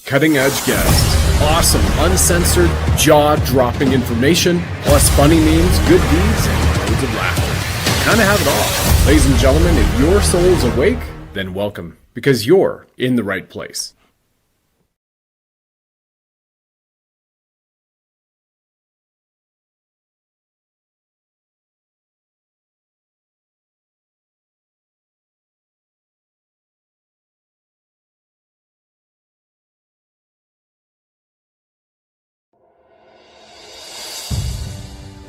cutting-edge guests, awesome, uncensored, jaw-dropping information, plus funny memes, good deeds, and loads of laughter. Kind of have it all. Ladies and gentlemen, if your soul's awake, then welcome, because you're in the right place.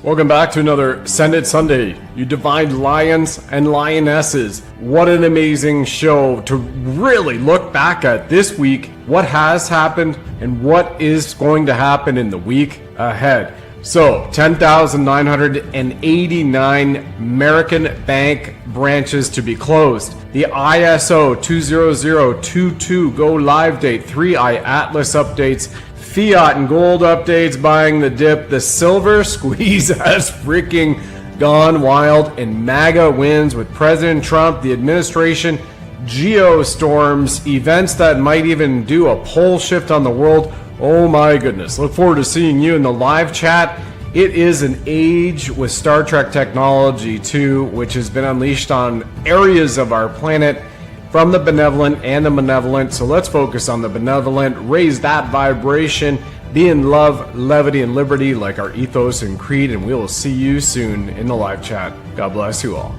Welcome back to another Send It Sunday, you divine lions and lionesses. What an amazing show to really look back at this week, what has happened and what is going to happen in the week ahead. So 10,989 American bank branches to be closed. The ISO 20022 go live date, 3iATLAS updates, fiat and gold updates, buying the dip. The silver squeeze has freaking gone wild, and MAGA wins with President Trump, the administration, geostorms, events that might even do a pole shift on the world. Oh my goodness. Look forward to seeing you in the live chat. It is an age with Star Trek technology too, which has been unleashed on areas of our planet from the benevolent and the malevolent. So let's focus on the benevolent, raise that vibration, be in love, levity, and liberty like our ethos and creed, and we will see you soon in the live chat. God bless you all.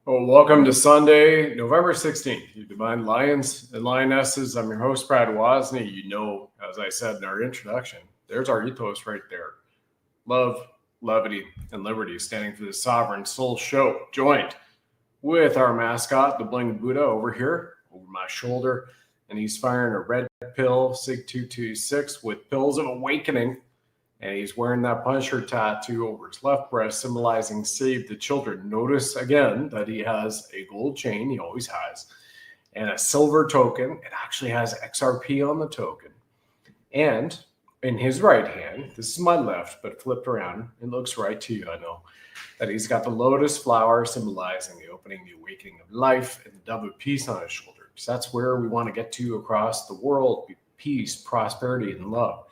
Well, welcome to Sunday, November 16th, you divine lions and lionesses. I'm your host, Brad Wozny. You know, as I said in our introduction, there's our ethos right there. Love, levity, and liberty, standing for the sovereign soul show, joined with our mascot, the Bling Buddha, over here, over my shoulder. And he's firing a red pill, SIG 226, with pills of awakening. And he's wearing that Punisher tattoo over his left breast, symbolizing Save the Children. Notice again that he has a gold chain, he always has, and a silver token. It actually has XRP on the token. And in his right hand, this is my left, but flipped around, it looks right to you, I know, that he's got the lotus flower symbolizing the opening, the awakening of life, and the dove of peace on his shoulder. So that's where we want to get to across the world, peace, prosperity, and love.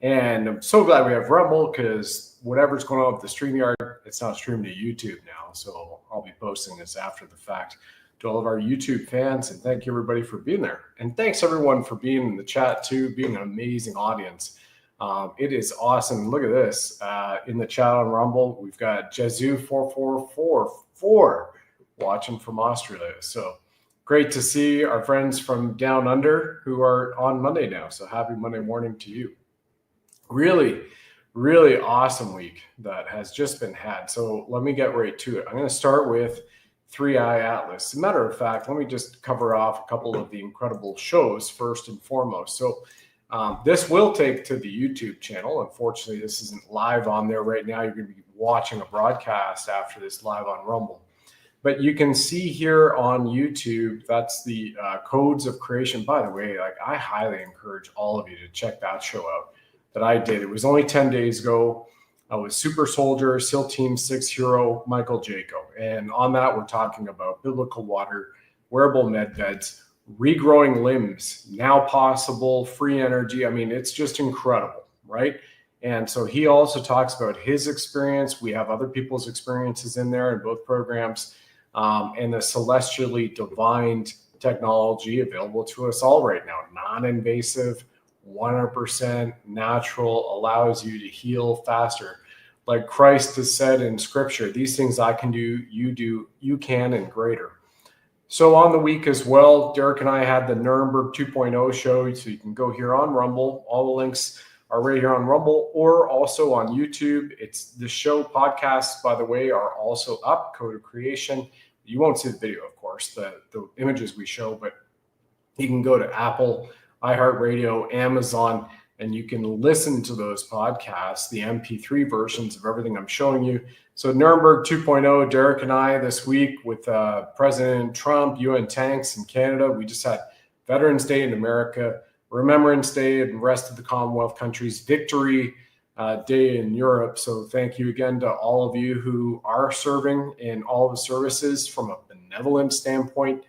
And I'm so glad we have Rumble, because whatever's going on with the StreamYard, it's not streaming to YouTube now. So I'll be posting this after the fact to all of our YouTube fans. And thank you, everybody, for being there. And thanks, everyone, for being in the chat, too, being an amazing audience. It is awesome. Look at this. In the chat on Rumble, we've got Jezu4444 watching from Australia. So great to see our friends from down under who are on Monday now. So happy Monday morning to you. Really, really awesome week that has just been had. So let me get right to it. I'm going to start with 3iATLAS. As a matter of fact, let me just cover off a couple of the incredible shows first and foremost. So this will take to the YouTube channel. Unfortunately, this isn't live on there right now. You're going to be watching a broadcast after this live on Rumble. But you can see here on YouTube, that's the codes of creation. By the way, like, I highly encourage all of you to check that show out that I did. It was only 10 days ago. I was Super Soldier, SEAL Team 6 hero, Michael Jaco. And on that, we're talking about biblical water, wearable med beds, regrowing limbs, now possible, free energy. I mean, it's just incredible, right? And so he also talks about his experience. We have other people's experiences in there in both programs, and the celestially divine technology available to us all right now, non-invasive, 100% natural, allows you to heal faster. Like Christ has said in scripture, these things I can do, you can, and greater. So on the week as well, Derek and I had the Nuremberg 2.0 show, so you can go here on Rumble. All the links are right here on Rumble or also on YouTube. It's the show podcasts, by the way, are also up, Code of Creation. You won't see the video, of course, the images we show, but you can go to Apple, iHeartRadio, Amazon, and you can listen to those podcasts, the MP3 versions of everything I'm showing you. So Nuremberg 2.0, Derek and I this week with President Trump, UN tanks in Canada. We just had Veterans Day in America, Remembrance Day in the rest of the Commonwealth countries, Victory day in Europe. So thank you again to all of you who are serving in all the services from a benevolent standpoint,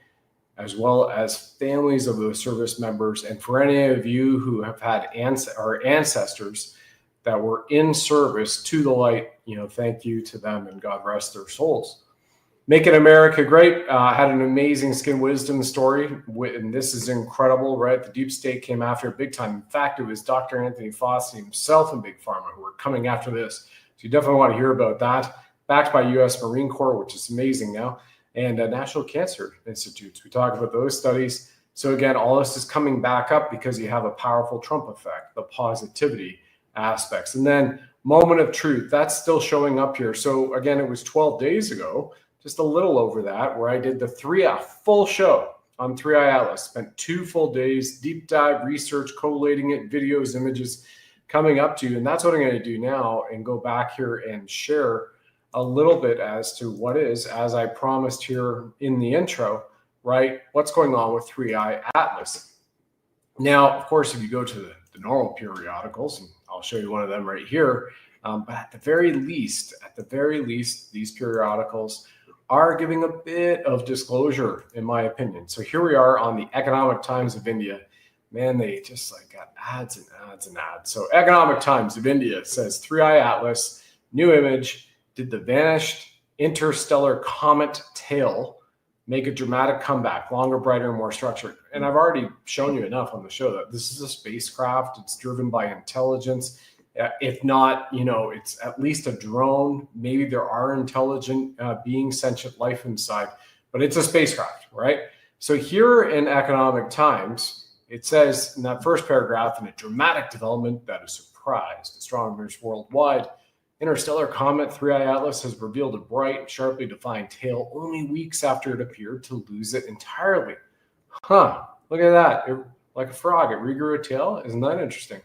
as well as families of those service members. And for any of you who have had ancestors that were in service to the light, thank you to them, and God rest their souls. Making America Great had an amazing skin wisdom story, and this is incredible, right? The deep state came after it big time. In fact, it was Dr. Anthony Fauci himself and Big Pharma who were coming after this. So you definitely want to hear about that. Backed by U.S. Marine Corps, which is amazing now, and National Cancer Institutes. We talk about those studies. So again, all this is coming back up because you have a powerful Trump effect, the positivity aspects. And then moment of truth, that's still showing up here. So again, it was 12 days ago, just a little over that, where I did the full show on 3iATLAS. Spent 2 full days, deep dive research, collating it, videos, images coming up to you. And that's what I'm going to do now, and go back here and share a little bit as to what is, as I promised here in the intro, right? What's going on with 3iATLAS. Now, of course, if you go to the normal periodicals, and I'll show you one of them right here, but at the very least, these periodicals are giving a bit of disclosure, in my opinion. So here we are on the Economic Times of India. Man, they just got ads and ads and ads. So Economic Times of India says 3iATLAS, new image, did the vanished interstellar comet tail make a dramatic comeback, longer, brighter, and more structured? And I've already shown you enough on the show that this is a spacecraft. It's driven by intelligence. If not, it's at least a drone. Maybe there are intelligent beings, sentient life inside, but it's a spacecraft, right? So here in Economic Times, it says in that first paragraph, in a dramatic development that has surprised astronomers worldwide, interstellar comet 3iATLAS has revealed a bright, sharply defined tail only weeks after it appeared to lose it entirely. Look at that. Like a frog, it regrew a tail. Isn't that interesting?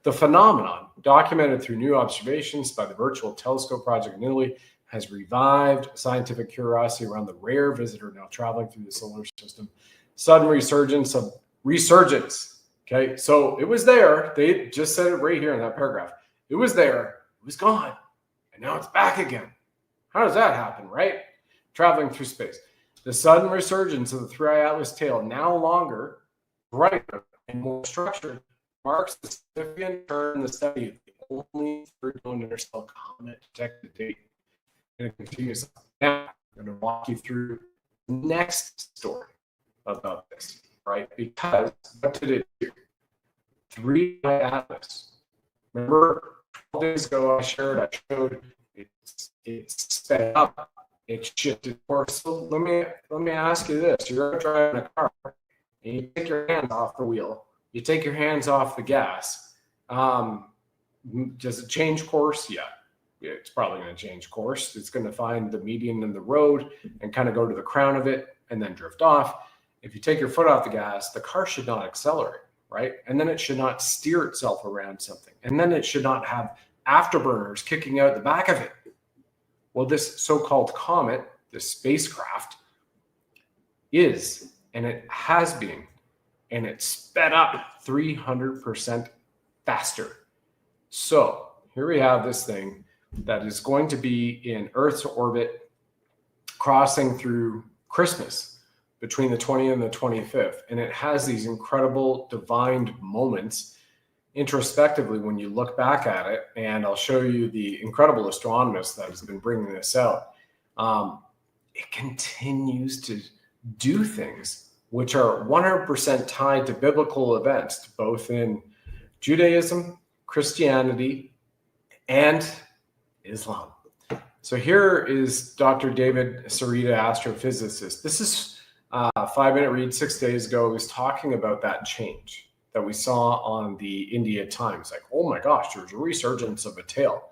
The phenomenon, documented through new observations by the Virtual Telescope Project in Italy, has revived scientific curiosity around the rare visitor now traveling through the solar system. Sudden resurgence. Okay, so it was there. They just said it right here in that paragraph. It was there. It was gone. And now it's back again. How does that happen, right? Traveling through space. The sudden resurgence of the 3iATLAS tail, now longer, brighter, and more structured, marks the significant turn in the study of the only third-known interstellar comet detected to date. And it continues. Now, I'm going to walk you through the next story about this, right? Because what did it do? 3iATLAS. Remember, 12 days ago, I showed it's sped up. It shifted course. So let me ask you this: you're driving a car, and you take your hands off the wheel. You take your hands off the gas. Does it change course? Yeah, it's probably going to change course. It's going to find the median in the road and kind of go to the crown of it and then drift off. If you take your foot off the gas, the car should not accelerate, right? And then it should not steer itself around something. And then it should not have afterburners kicking out the back of it. Well, this so-called comet, this spacecraft, is, and it has been, and it's sped up 300% faster. So here we have this thing that is going to be in Earth's orbit, crossing through Christmas between the 20th and the 25th. And it has these incredible divine moments introspectively when you look back at it. And I'll show you the incredible astronomist that has been bringing this out. It continues to do things which are 100% tied to biblical events, both in Judaism, Christianity, and Islam. So here is Dr. David Sarita, astrophysicist. This is a 5-minute read 6 days ago. He was talking about that change that we saw on the India Times. Like, oh my gosh, there's a resurgence of a tail.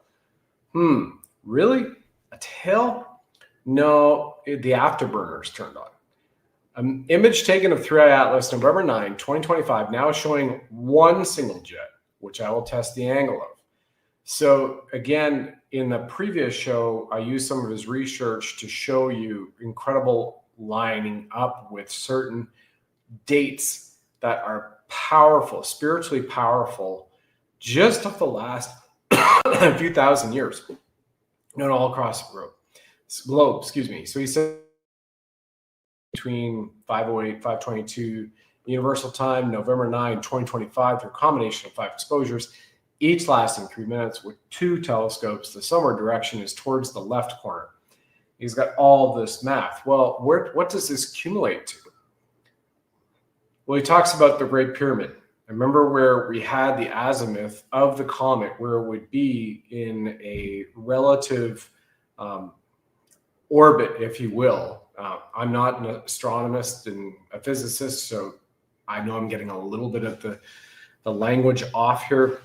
Really? A tail? No, the afterburners turned on. An image taken of 3iATLAS November 9, 2025, now showing one single jet, which I will test the angle of. So again, in the previous show, I used some of his research to show you incredible lining up with certain dates that are powerful, spiritually powerful, just of the last a few thousand years, not all across the globe, excuse me. So he said between 508, 522 universal time, November 9, 2025, through a combination of 5 exposures, each lasting 3 minutes with 2 telescopes. The sunward direction is towards the left corner. He's got all this math. Well, what does this accumulate to? Well, he talks about the Great Pyramid. Remember where we had the azimuth of the comet, where it would be in a relative orbit, if you will. I'm not an astronomist and a physicist, so I know I'm getting a little bit of the language off here,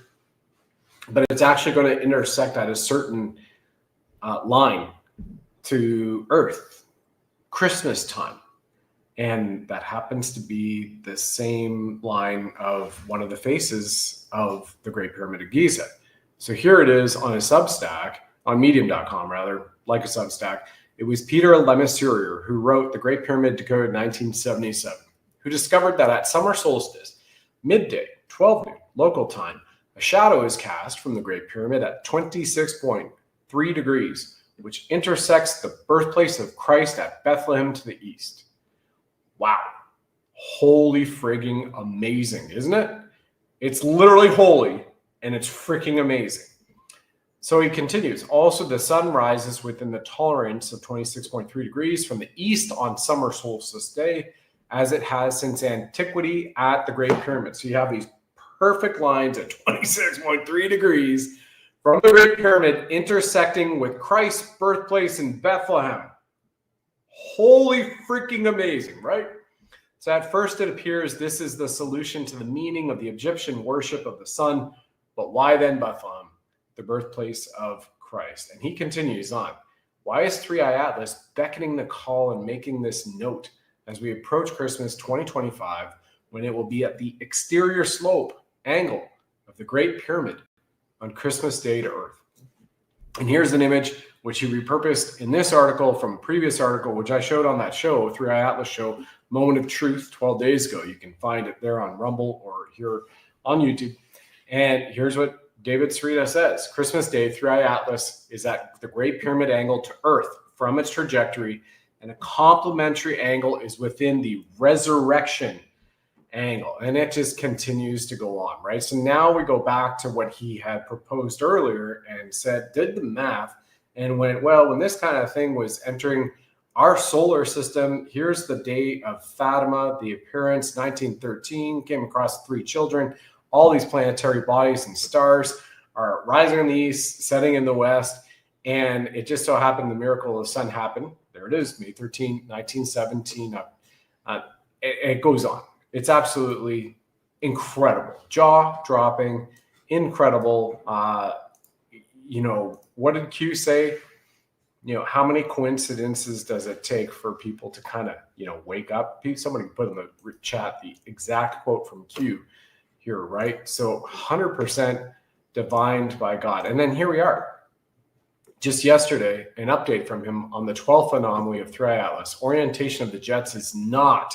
but it's actually going to intersect at a certain line to Earth, Christmas time. And that happens to be the same line of one of the faces of the Great Pyramid of Giza. So here it is on a Substack, on medium.com rather, like a Substack. It was Peter Lemessurier who wrote The Great Pyramid Decoded 1977, who discovered that at summer solstice, midday, 12 noon, local time, a shadow is cast from the Great Pyramid at 26.3 degrees, which intersects the birthplace of Christ at Bethlehem to the east. Wow. Holy frigging amazing, isn't it? It's literally holy, and it's freaking amazing. So he continues. Also, the sun rises within the tolerance of 26.3 degrees from the east on summer solstice day, as it has since antiquity at the Great Pyramid. So you have these perfect lines at 26.3 degrees from the Great Pyramid intersecting with Christ's birthplace in Bethlehem. Holy freaking amazing, right? So at first it appears this is the solution to the meaning of the Egyptian worship of the sun, but why then Bethlehem, the birthplace of Christ? And he continues on. Why is 3iATLAS beckoning the call and making this note as we approach Christmas 2025, when it will be at the exterior slope angle of the Great Pyramid on Christmas Day to Earth? And here's an image which he repurposed in this article from a previous article, which I showed on that show, 3iATLAS show, Moment of Truth, 12 days ago. You can find it there on Rumble or here on YouTube. And here's what David Sarita says. Christmas Day, 3iATLAS is at the Great Pyramid angle to Earth from its trajectory, and a complementary angle is within the resurrection angle. And it just continues to go on, right? So now we go back to what he had proposed earlier and said, did the math, and went, well, when this kind of thing was entering our solar system, here's the day of Fatima, the appearance, 1913, came across 3 children. All these planetary bodies and stars are rising in the east, setting in the west, and it just so happened the miracle of the sun happened. There it is, May 13, 1917. It goes on. It's absolutely incredible, jaw-dropping, incredible. What did Q say? How many coincidences does it take for people to kind of, wake up? Somebody put in the chat the exact quote from Q here, right? So 100% divined by God. And then here we are. Just yesterday, an update from him on the 12th anomaly of 3iATLAS. Orientation of the jets is not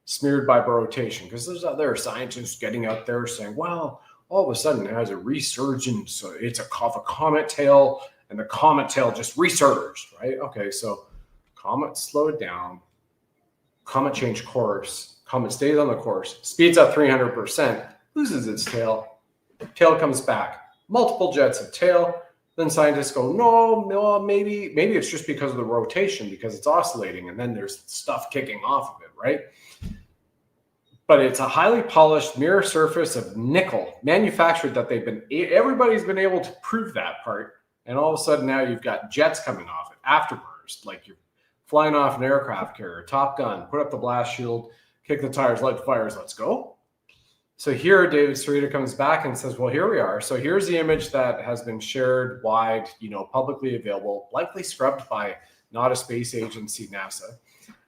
smeared by rotation, because there's other scientists getting out there saying, well, all of a sudden it has a resurgence. So it's a comet tail, and the comet tail just resurged, right? Okay, so comet slowed down, comet changed course, comet stays on the course, speeds up 300%, loses its tail comes back, multiple jets of tail. Then scientists go, no, maybe it's just because of the rotation, because it's oscillating, and then there's stuff kicking off of it, right? But it's a highly polished mirror surface of nickel manufactured that everybody's been able to prove that part. And all of a sudden now you've got jets coming off it, afterburst, like you're flying off an aircraft carrier, Top Gun, put up the blast shield, kick the tires, light the fires, let's go. So here David Sarita comes back and says, well, here we are. So here's the image that has been shared wide, publicly available, likely scrubbed by not a space agency, NASA.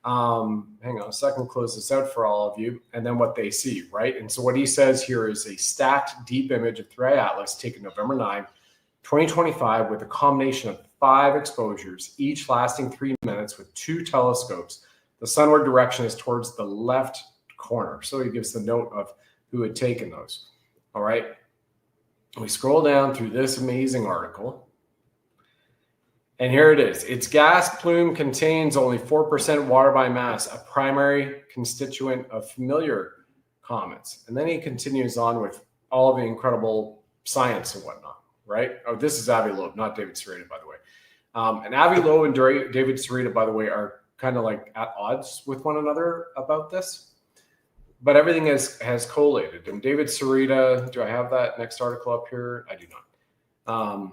Hang on a second, close this out for all of you, and then what they see, right? And so what he says here is a stacked deep image of 3iATLAS taken November 9, 2025, with a combination of 5 exposures, each lasting 3 minutes with 2 telescopes. The sunward direction is towards the left corner. So he gives the note of who had taken those. All right. We scroll down through this amazing article. And here it is. Its gas plume contains only 4% water by mass, a primary constituent of familiar comets. And then he continues on with all of the incredible science and whatnot, right? Oh, this is Avi Loeb, not David Sereda, by the way. And Avi Loeb and David Sereda, by the way, are kind of like at odds with one another about this. But everything has collated. And David Sereda, do I have that next article up here? I do not.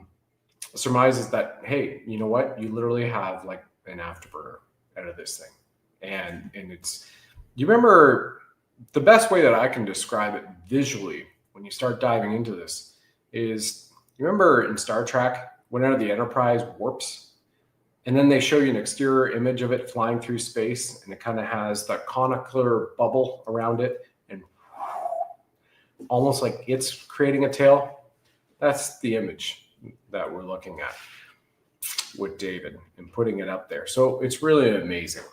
Surmises that, hey, you know what? You literally have like an afterburner out of this thing. And it's, you remember the best way that I can describe it visually when you start diving into this is, you remember in Star Trek, whenever the Enterprise warps, and then they show you an exterior image of it flying through space, and it kind of has that conical bubble around it, and almost like it's creating a tail. That's the image that we're looking at with David and putting it up there. So it's really amazing.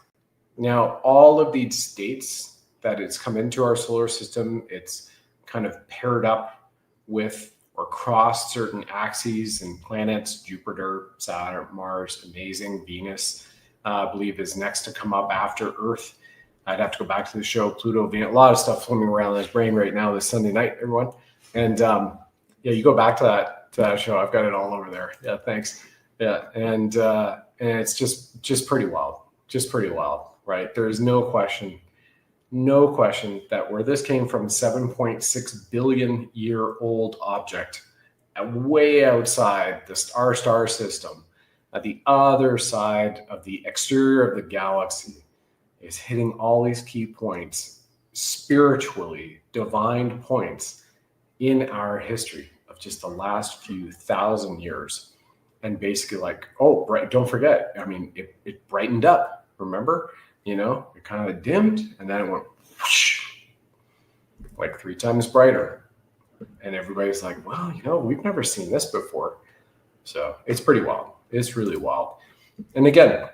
Now, all of these states that it's come into our solar system, it's kind of paired up with or crossed certain axes and planets, Jupiter, Saturn, Mars, amazing. Venus, I believe, is next to come up after Earth. I'd have to go back to the show. Pluto, Venus, a lot of stuff swimming around in his brain right now this Sunday night, everyone. And yeah, you go back to that show. I've got it all over there. Yeah, thanks. Yeah, and it's just pretty wild. Just pretty wild, right? There's no question that where this came from, 7.6 billion year old object way outside our star system, at the other side of the exterior of the galaxy, is hitting all these key points, spiritually divine points in our history of just the last few thousand years. And basically like, oh, don't forget, I mean, it brightened up, remember? You know, it kind of dimmed and then it went whoosh, like 3 times brighter. And everybody's like, well, you know, we've never seen this before. So it's pretty wild. It's really wild. And again,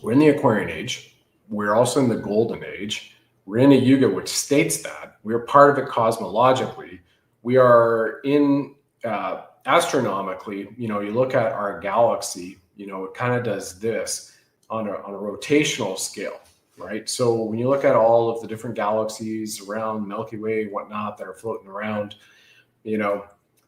we're in the Aquarian age. We're also in the Golden Age. We're in a yuga which states that we're part of it cosmologically. We are in astronomically, you know, you look at our galaxy, you know, it kind of does this on a rotational scale, right? So when you look at all of the different galaxies around Milky Way and whatnot that are floating around, you know,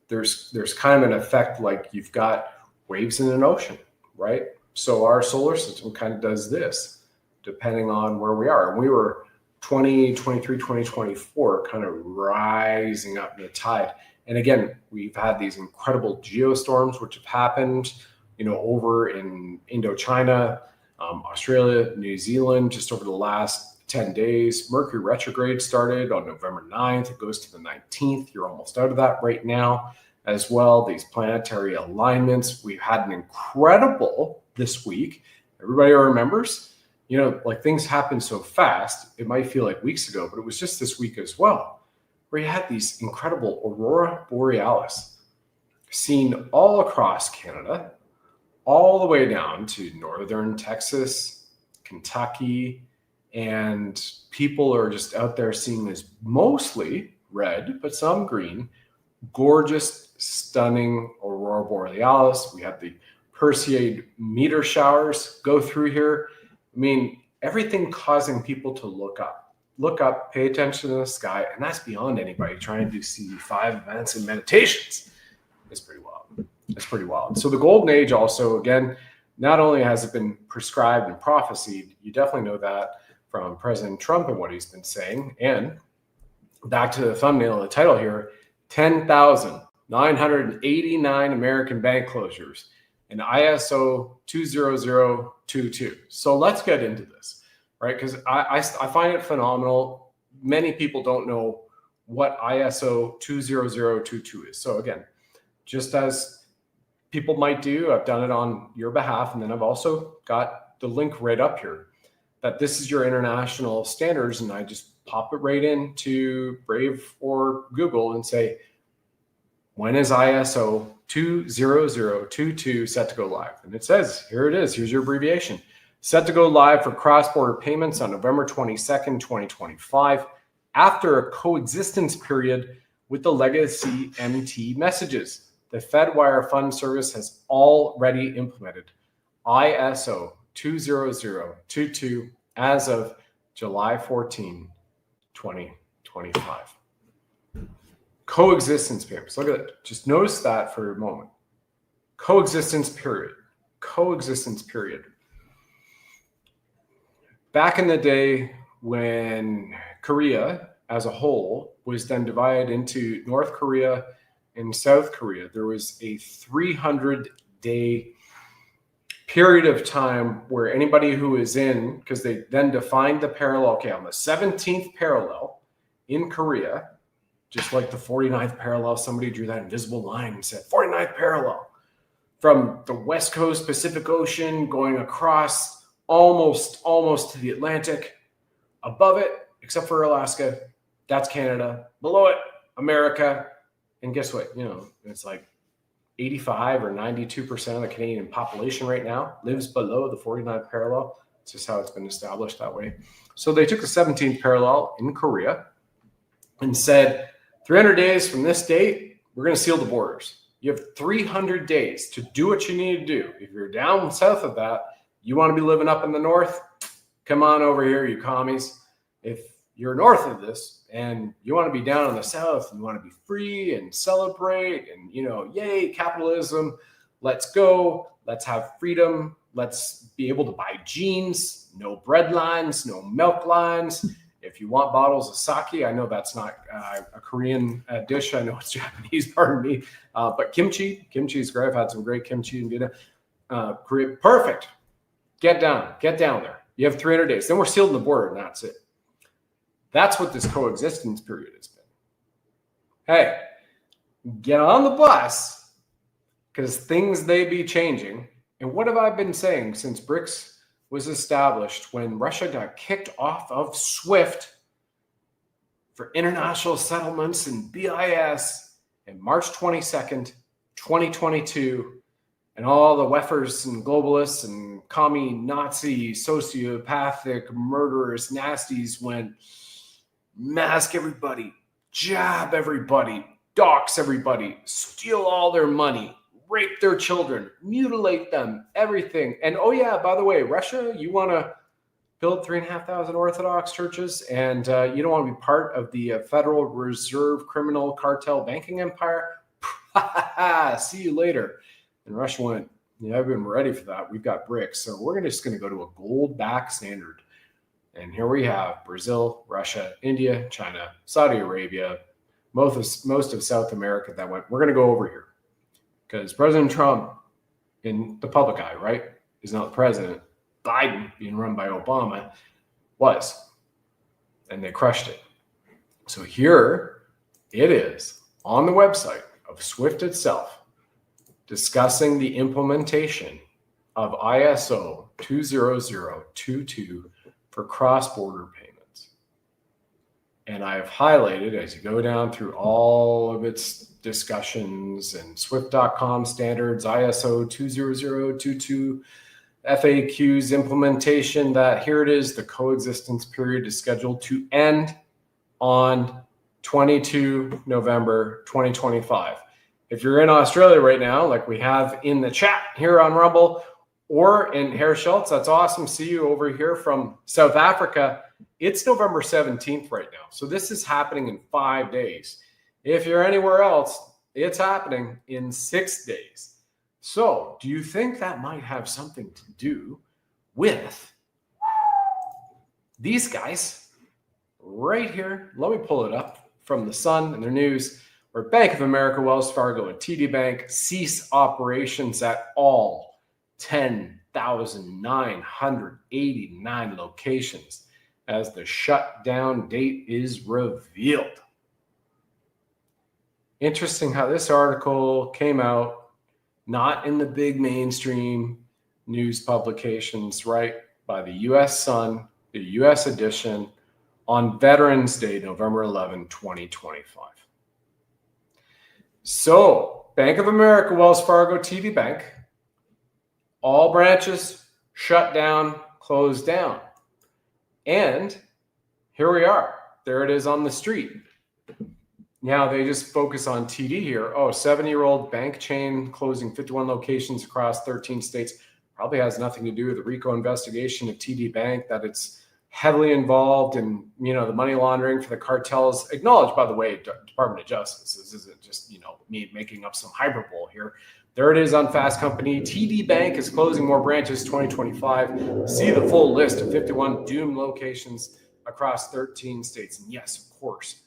there's kind of an effect like you've got waves in an ocean, right? So our solar system kind of does this depending on where we are. And we were 2023, 2024 kind of rising up in the tide. And again, we've had these incredible geostorms which have happened, you know, over in Indochina, Australia, New Zealand, just over the last 10 days. Mercury retrograde started on November 9th. It goes to the 19th. You're almost out of that right now as well. These planetary alignments. We've had an incredible this week. Everybody remembers, you know, like things happen so fast. It might feel like weeks ago, but it was just this week as well, where you had these incredible aurora borealis seen all across Canada, all the way down to northern Texas, Kentucky, and people are just out there seeing this mostly red, but some green, gorgeous, stunning aurora borealis. We had the Perseid meteor showers go through here. I mean, everything causing people to look up, pay attention to the sky, and that's beyond anybody trying to do CV5 events and meditations. It's pretty wild. It's pretty wild. So the Golden Age also, again, not only has it been prescribed and prophesied, you definitely know that from President Trump and what he's been saying. And back to the thumbnail of the title here, 10,989 American bank closures and ISO 20022. So let's get into this, right? Because I find it phenomenal. Many people don't know what ISO 20022 is. So again, just as people might do, I've done it on your behalf, and then I've also got the link right up here that this is your international standards, and I just pop it right into Brave or Google and say, when is ISO 20022 set to go live? And it says, here it is, here's your abbreviation. Set to go live for cross-border payments on November 22nd, 2025, after a coexistence period with the legacy MT messages. The FedWire Fund Service has already implemented ISO 20022 as of July 14, 2025. Coexistence payments. Look at it. Just notice that for a moment. Coexistence period. Coexistence period. Back in the day when Korea as a whole was then divided into North Korea and South Korea, there was a 300-day period of time where anybody who is in, because they then defined the parallel, okay, on the 17th parallel in Korea, just like the 49th parallel, somebody drew that invisible line and said 49th parallel from the West Coast Pacific Ocean going across almost to the Atlantic. Above it, except for Alaska, that's Canada. Below it, America. And guess what? You know, it's like 85 or 92% of the Canadian population right now lives below the 49th parallel. It's just how it's been established that way. So they took the 17th parallel in Korea and said, 300 days from this date, we're going to seal the borders. You have 300 days to do what you need to do. If you're down south of that, you want to be living up in the north, come on over here, you commies. If you're north of this and you want to be down in the south and you want to be free and celebrate and, you know, yay, capitalism, let's go, let's have freedom, let's be able to buy jeans, no bread lines, no milk lines. If you want bottles of sake, I know that's not a Korean dish. I know it's Japanese, pardon me. But kimchi is great. I've had some great kimchi in Vietnam. Korea, perfect. Get down there. You have 300 days. Then we're sealed in the border, and that's it. That's what this coexistence period has been. Hey, get on the bus because things they be changing. And what have I been saying since BRICS was established, when Russia got kicked off of SWIFT for international settlements and BIS in March 22nd, 2022, and all the weffers and globalists and commie Nazi sociopathic murderous nasties went mask everybody, jab everybody, dox everybody, steal all their money, rape their children, mutilate them, everything. And oh yeah, by the way, Russia, you want to build 3,500 Orthodox churches and you don't want to be part of the Federal Reserve criminal cartel banking empire? See you later. And Russia went, yeah, I've been ready for that. We've got BRICS. So we're just going to go to a gold-backed standard. And here we have Brazil, Russia, India, China, Saudi Arabia, most of South America that went, we're going to go over here. Because President Trump, in the public eye, right, is not the president. Biden, being run by Obama, was. And they crushed it. So here it is on the website of SWIFT itself, discussing the implementation of ISO 20022 for cross-border payments. And I have highlighted, as you go down through all of its discussions and swift.com standards, ISO 20022 FAQs implementation, that here it is, the coexistence period is scheduled to end on 22 November 2025. If you're in Australia right now, like we have in the chat here on Rumble, or in Herr Schultz, that's awesome. See you over here from South Africa. It's November 17th right now. So this is happening in 5 days. If you're anywhere else, it's happening in 6 days. So do you think that might have something to do with these guys right here? Let me pull it up from the Sun and their news, where Bank of America, Wells Fargo, and TD Bank cease operations at all 10,989 locations as the shutdown date is revealed. Interesting how this article came out, not in the big mainstream news publications, right? By the U.S. Sun, the U.S. edition, on Veterans Day, November 11, 2025. So, Bank of America, Wells Fargo, TD Bank, all branches shut down, closed down. And here we are. There it is on the street. Now they just focus on TD here. Oh, 7-year-old bank chain closing 51 locations across 13 states. Probably has nothing to do with the RICO investigation of TD Bank, that it's heavily involved in, the money laundering for the cartels. Acknowledged, by the way, Department of Justice. This isn't just, me making up some hyperbole here. There it is on Fast Company. TD Bank is closing more branches 2025. See the full list of 51 doomed locations across 13 states. And yes, of course,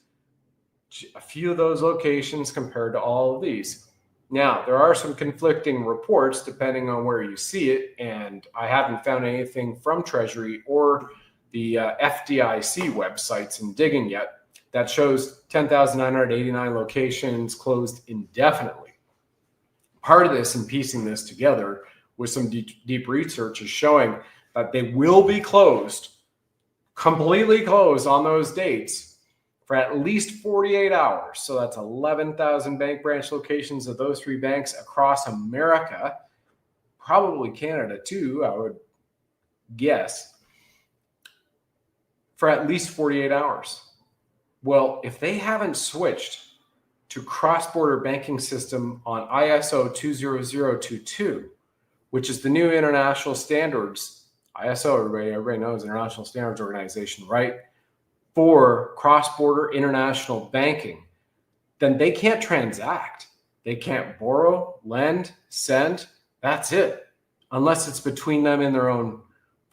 a few of those locations compared to all of these. Now, there are some conflicting reports depending on where you see it, and I haven't found anything from Treasury or the FDIC websites in digging yet that shows 10,989 locations closed indefinitely. Part of this, and piecing this together with some deep research, is showing that they will be closed, completely closed on those dates for at least 48 hours. So that's 11,000 bank branch locations of those 3 banks across America, probably Canada too, I would guess, for at least 48 hours. Well, if they haven't switched to cross-border banking system on ISO 20022, which is the new international standards, ISO, everybody knows, International Standards Organization, right? For cross-border international banking, then they can't transact. They can't borrow, lend, send. That's it, unless it's between them and their own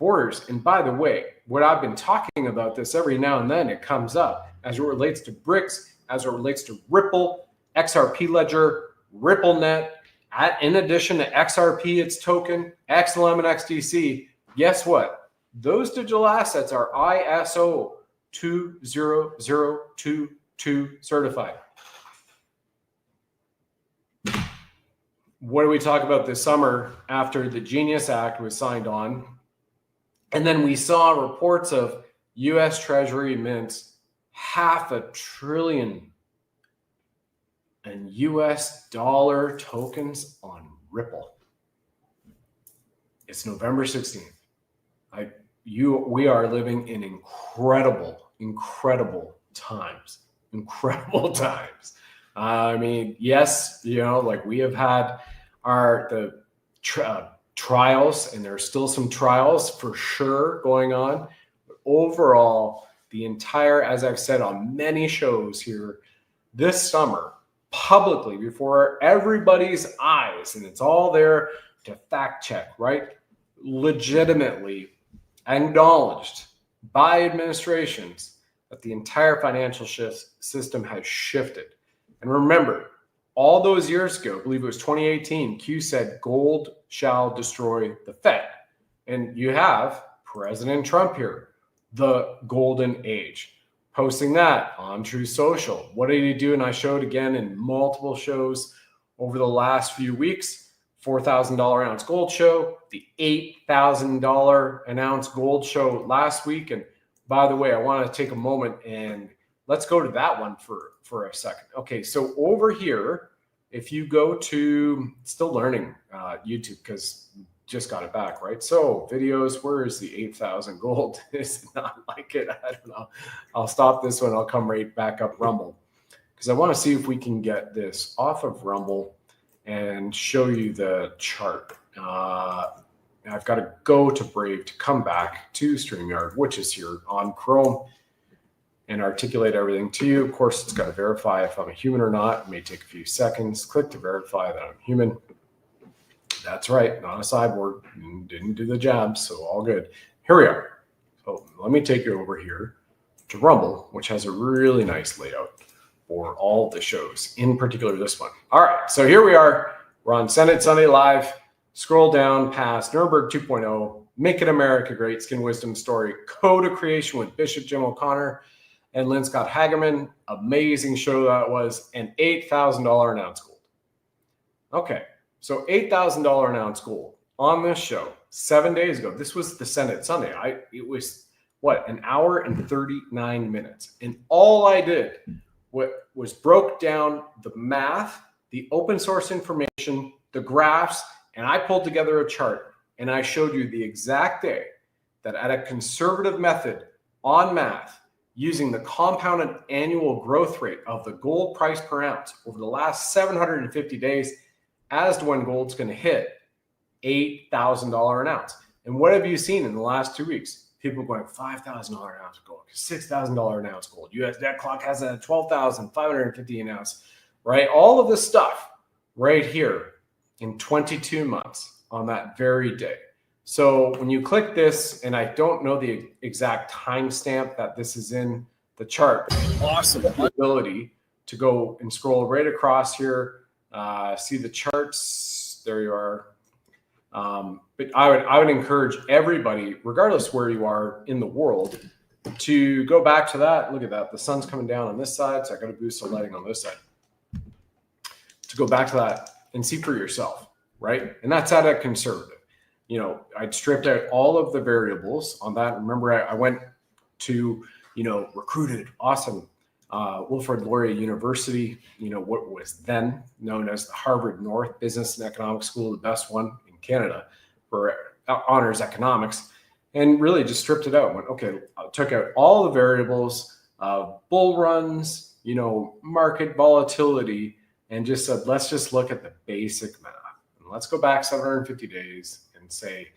borders. And by the way, what I've been talking about this every now and then, it comes up as it relates to BRICS, as it relates to Ripple, XRP Ledger, RippleNet, in addition to XRP, its token, XLM and XDC. Guess what? Those digital assets are ISO 20022 certified. What do we talk about this summer after the Genius Act was signed on? And then we saw reports of US Treasury mints $500 billion in US dollar tokens on Ripple. It's November 16th. We are living in incredible times. Incredible times. I mean, yes, like we have had the trials, and there are still some trials for sure going on. But overall, the entire, as I've said on many shows here this summer, publicly before everybody's eyes, and it's all there to fact check, right? Legitimately acknowledged by administrations that the entire financial system has shifted. And remember, all those years ago, I believe it was 2018, Q said gold shall destroy the Fed. And you have President Trump here, the golden age, posting that on Truth Social. What did he do? And I showed again in multiple shows over the last few weeks. $4,000 an ounce gold show, the $8,000 an ounce gold show last week. And by the way, I want to take a moment and let's go to that one for a second. Okay, so over here, if you go to Still Learning YouTube, because just got it back, right? So videos, where is the 8,000 gold? It's not like it. I don't know. I'll stop this one. I'll come right back up Rumble, because I want to see if we can get this off of Rumble and show you the chart. I've got to go to Brave to come back to StreamYard, which is here on Chrome, and articulate everything to you. Of course, it's got to verify if I'm a human or not. It may take a few seconds. Click to verify that I'm human. That's right, not a cyborg. Didn't do the job, so all good. Here we are. So let me take you over here to Rumble, which has a really nice layout for all the shows, in particular this one. All right, so here we are. We're on Senate Sunday Live. Scroll down past Nuremberg 2.0, Making America Great, Skin Wisdom Story, Code of Creation with Bishop Jim O'Connor and Lynn Scott Hagerman. Amazing show that was, and $8,000 an ounce gold. Okay, so $8,000 an ounce gold on this show 7 days ago. This was the Senate Sunday. It was, an hour and 39 minutes. And all I did was broke down the math, the open source information, the graphs, and I pulled together a chart, and I showed you the exact day that at a conservative method on math, using the compounded annual growth rate of the gold price per ounce over the last 750 days as to when gold's going to hit $8,000 an ounce. And what have you seen in the last 2 weeks? People going $5,000 an ounce gold, $6,000 an ounce gold. US debt clock has a $12,550 an ounce, right? All of this stuff right here in 22 months on that very day. So when you click this, and I don't know the exact timestamp that this is in the chart, awesome ability to go and scroll right across here, see the charts. There you are. But I would encourage everybody, regardless where you are in the world, to go back to that. Look at that. The sun's coming down on this side, so I got to boost the lighting on this side. To go back to that and see for yourself, right? And that's at a conservative. You know, I'd stripped out all of the variables on that. Remember, I went to, recruited awesome Wilfrid Laurier University, what was then known as the Harvard North Business and Economics School, the best one in Canada for honors economics, and really just stripped it out. Went, okay, I took out all the variables, bull runs, market volatility, and just said, let's just look at the basic math. And let's go back 750 days and say,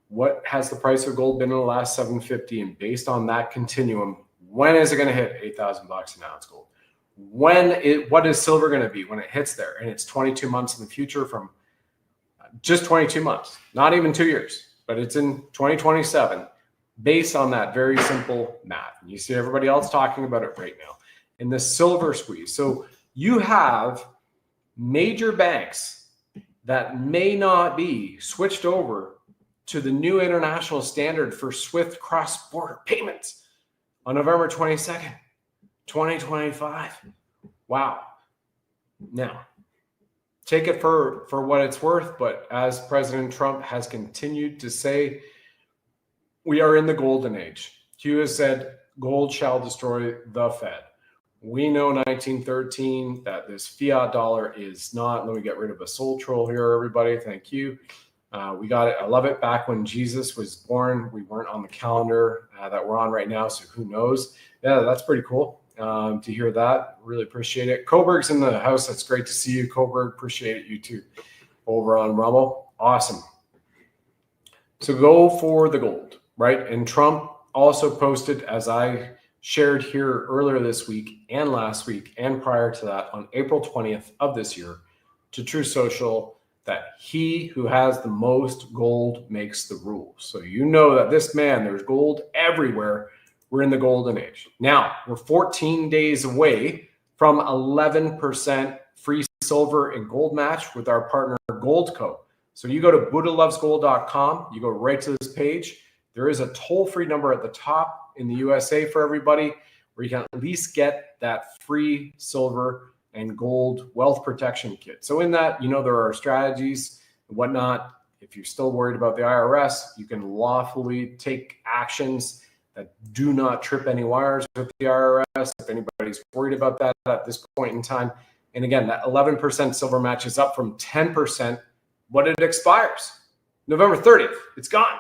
what has the price of gold been in the last 750? And based on that continuum, when is it going to hit $8,000 an ounce gold? What is silver going to be when it hits there? And it's 22 months in the future from just 22 months, not even 2 years, but it's in 2027 based on that very simple math. And you see everybody else talking about it right now in the silver squeeze. So you have major banks that may not be switched over to the new international standard for SWIFT cross-border payments on November 22nd, 2025. Wow. Now, take it for what it's worth, but as President Trump has continued to say, we are in the golden age. Hugh has said, gold shall destroy the Fed. We know 1913 that this fiat dollar is not. Let me get rid of a soul troll here, everybody. Thank you. We got it. I love it. Back when Jesus was born, we weren't on the calendar that we're on right now, so who knows? Yeah, that's pretty cool to hear that. Really appreciate it. Coburg's in the house. That's great to see you, Coburg. Appreciate it. You too. Over on Rumble. Awesome. So go for the gold, right? And Trump also posted, as I shared here earlier this week and last week and prior to that on April 20th of this year to True Social, that he who has the most gold makes the rules. So you know that this man, there's gold everywhere. We're in the golden age. Now, we're 14 days away from 11% free silver and gold match with our partner GoldCo. So you go to buddhalovesgold.com, you go right to this page. There is a toll-free number at the top in the USA for everybody where you can at least get that free silver and gold wealth protection kit. So in that, there are strategies and whatnot. If you're still worried about the IRS, you can lawfully take actions that do not trip any wires with the IRS. If anybody's worried about that at this point in time. And again, that 11% silver match is up from 10% when it expires. November 30th, it's gone.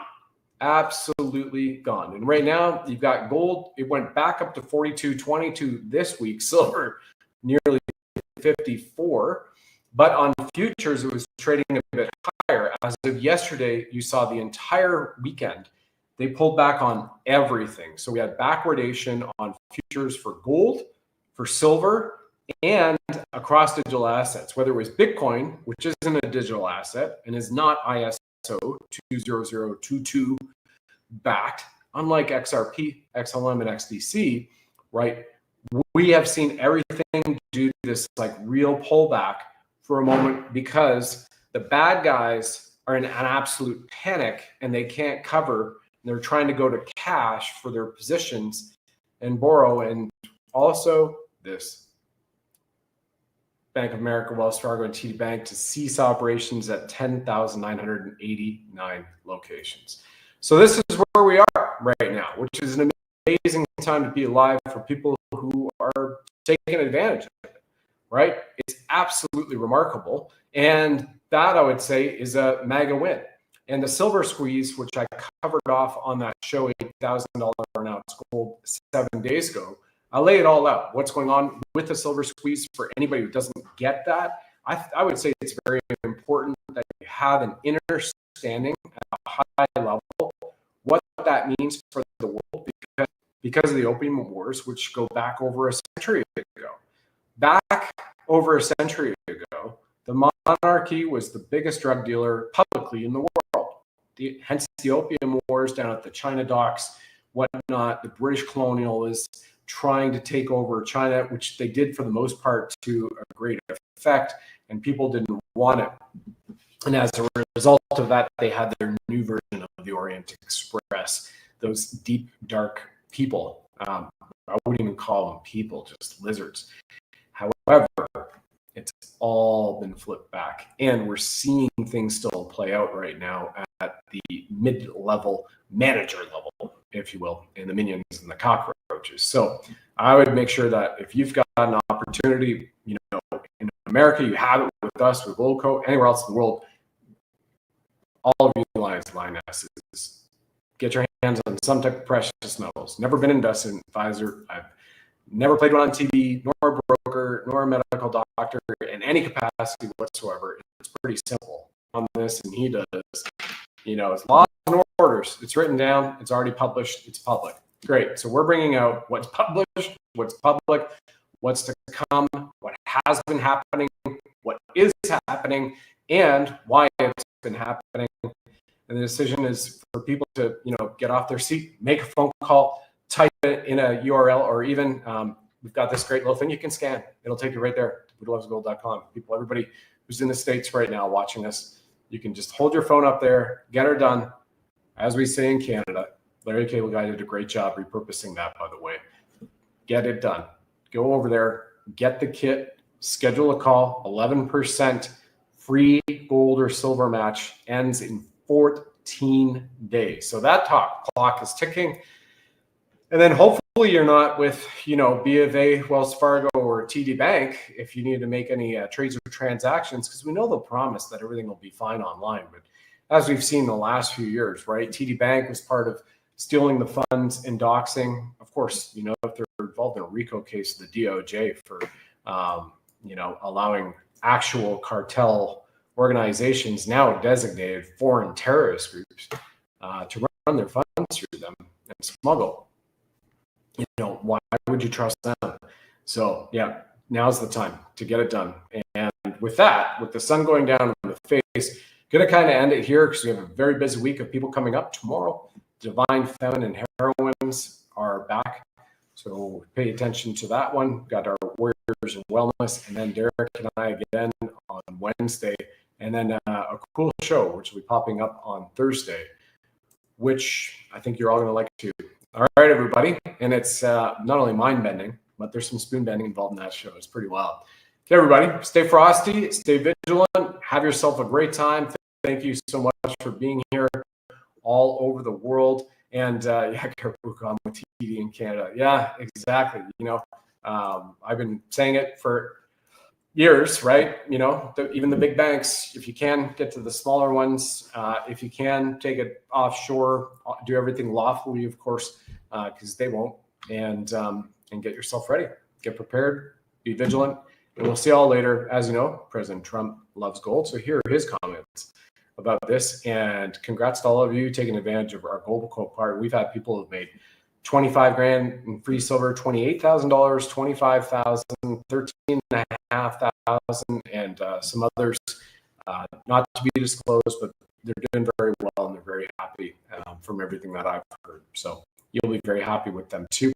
Absolutely gone. And right now you've got gold. It went back up to 42.22 this week. Silver nearly 54. But on futures, it was trading a bit higher. As of yesterday, you saw the entire weekend. They pulled back on everything. So we had backwardation on futures for gold, for silver, and across digital assets, whether it was Bitcoin, which isn't a digital asset and is not ISO 20022 backed, unlike XRP, XLM, and XDC, right? We have seen everything do this like real pullback for a moment because the bad guys are in an absolute panic and they can't cover. They're trying to go to cash for their positions and borrow. And also this Bank of America, Wells Fargo, and TD Bank to cease operations at 10,989 locations. So this is where we are right now, which is an amazing time to be alive for people who are taking advantage of it, right? It's absolutely remarkable. And that, I would say, is a mega win. And the silver squeeze, which I covered off on that show, $8,000 an ounce gold 7 days ago. I lay it all out. What's going on with the silver squeeze for anybody who doesn't get that? I would say it's very important that you have an understanding at a high level what that means for the world because of the opium wars, which go back over a century ago. Back over a century ago, the monarchy was the biggest drug dealer publicly in the world. Hence the opium wars down at the China docks, whatnot. The British colonialists trying to take over China, which they did for the most part to a great effect, and people didn't want it. And as a result of that, they had their new version of the Orient Express, those deep, dark people. I wouldn't even call them people, just lizards. However, it's all been flipped back, and we're seeing things still play out right now at the mid-level, manager level, if you will, in the minions and the cockroaches. So I would make sure that if you've got an opportunity, you know, in America, you have it with us, with GoldCo, anywhere else in the world, all of you lioness is get your hands on some type of precious metals. Never been invested in Pfizer. I've never played one on TV, nor a broker, nor a medical doctor in any capacity whatsoever. It's pretty simple on this, and he does. You know, it's laws and orders. It's written down. It's already published. It's public. Great. So we're bringing out what's published, what's public, what's to come, what has been happening, what is happening, and why it's been happening. And the decision is for people to, you know, get off their seat, make a phone call, type it in a URL, or even we've got this great little thing you can scan. It'll take you right there to BuddhaLovesGold.com. People, everybody who's in the States right now watching us, you can just hold your phone up there, get her done. As we say in Canada, Larry Cable Guy did a great job repurposing that, by the way. Get it done. Go over there, get the kit, schedule a call. 11% free gold or silver match ends in 14 days. So that clock is ticking. And then hopefully you're not with, you know, B of A, Wells Fargo, or TD Bank if you need to make any trades or transactions, because we know they'll promise that everything will be fine online. But as we've seen the last few years, right, TD Bank was part of stealing the funds and doxing. Of course, you know, if they're involved in a RICO case of the DOJ for, you know, allowing actual cartel organizations, now designated foreign terrorist groups, to run their funds through them and smuggle. You know, why would you trust them? So, yeah, now's the time to get it done. And with that, with the sun going down on the face, going to kind of end it here because we have a very busy week of people coming up tomorrow. Divine Feminine Heroines are back. So pay attention to that one. We've got our Warriors and Wellness, and then Derek and I again on Wednesday. And then a cool show, which will be popping up on Thursday, which I think you're all going to like too. All right, everybody. And it's not only mind-bending, but there's some spoon-bending involved in that show. It's pretty wild. Okay, everybody, stay frosty, stay vigilant, have yourself a great time. Thank you so much for being here all over the world. And yeah, I'm with TD in Canada. Yeah, exactly. You know, I've been saying it for years, right? You know, even the big banks, if you can get to the smaller ones, if you can take it offshore, do everything lawfully, of course, because they won't, and get yourself ready, get prepared, be vigilant, and we'll see y'all later. As you know, President Trump loves gold, so here are his comments about this. And congrats to all of you taking advantage of our GoldCo part. We've had people who've made 25 grand in free silver, $28,000, 25,000, 13,500, and some others not to be disclosed, but they're doing very well and they're very happy from everything that I've heard. So you'll be very happy with them too.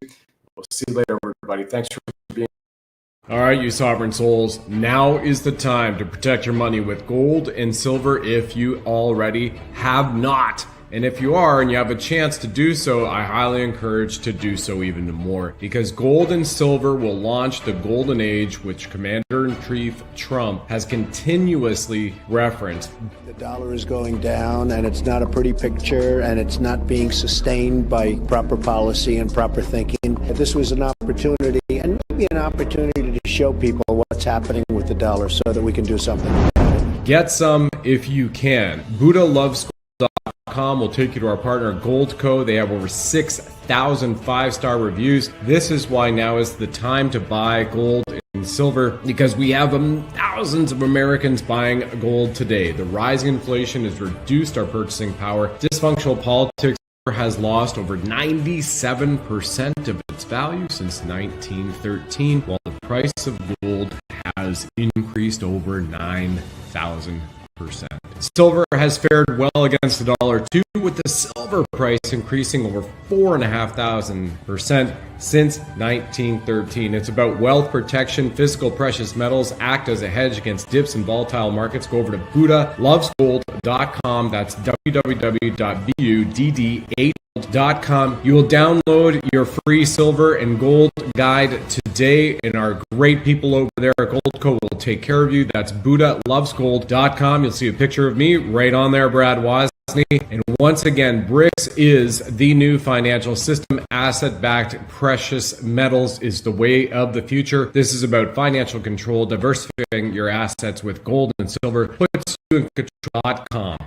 We'll see you later, everybody. Thanks for being. All right, you sovereign souls, now is the time to protect your money with gold and silver if you already have not. And if you are and you have a chance to do so, I highly encourage to do so even more, because gold and silver will launch the golden age, which Commander-in-Chief Trump has continuously referenced. The dollar is going down, and it's not a pretty picture, and it's not being sustained by proper policy and proper thinking. This was an opportunity, and maybe an opportunity to show people what's happening with the dollar so that we can do something about it. Get some if you can. Buddha loves will take you to our partner GoldCo. They have over 6,000 5-star reviews. This is why now is the time to buy gold and silver, because we have thousands of Americans buying gold today. The rising inflation has reduced our purchasing power. Dysfunctional politics has lost over 97% of its value since 1913, while the price of gold has increased over 9,000%. Silver has fared well against the dollar too, with the silver price increasing over 4,500% since 1913. It's about wealth protection. Physical precious metals act as a hedge against dips in volatile markets. Go over to BuddhaLovesGold.com. That's www.budda8.com. You will download your free silver and gold guide today, and our great people over there at GoldCo will take care of you. That's BuddhaLovesGold.com. You'll see a picture of me right on there, Brad Wozny. And once again, BRICS is the new financial system. Asset-backed precious metals is the way of the future. This is about financial control. Diversifying your assets with gold and silver puts you in control.com.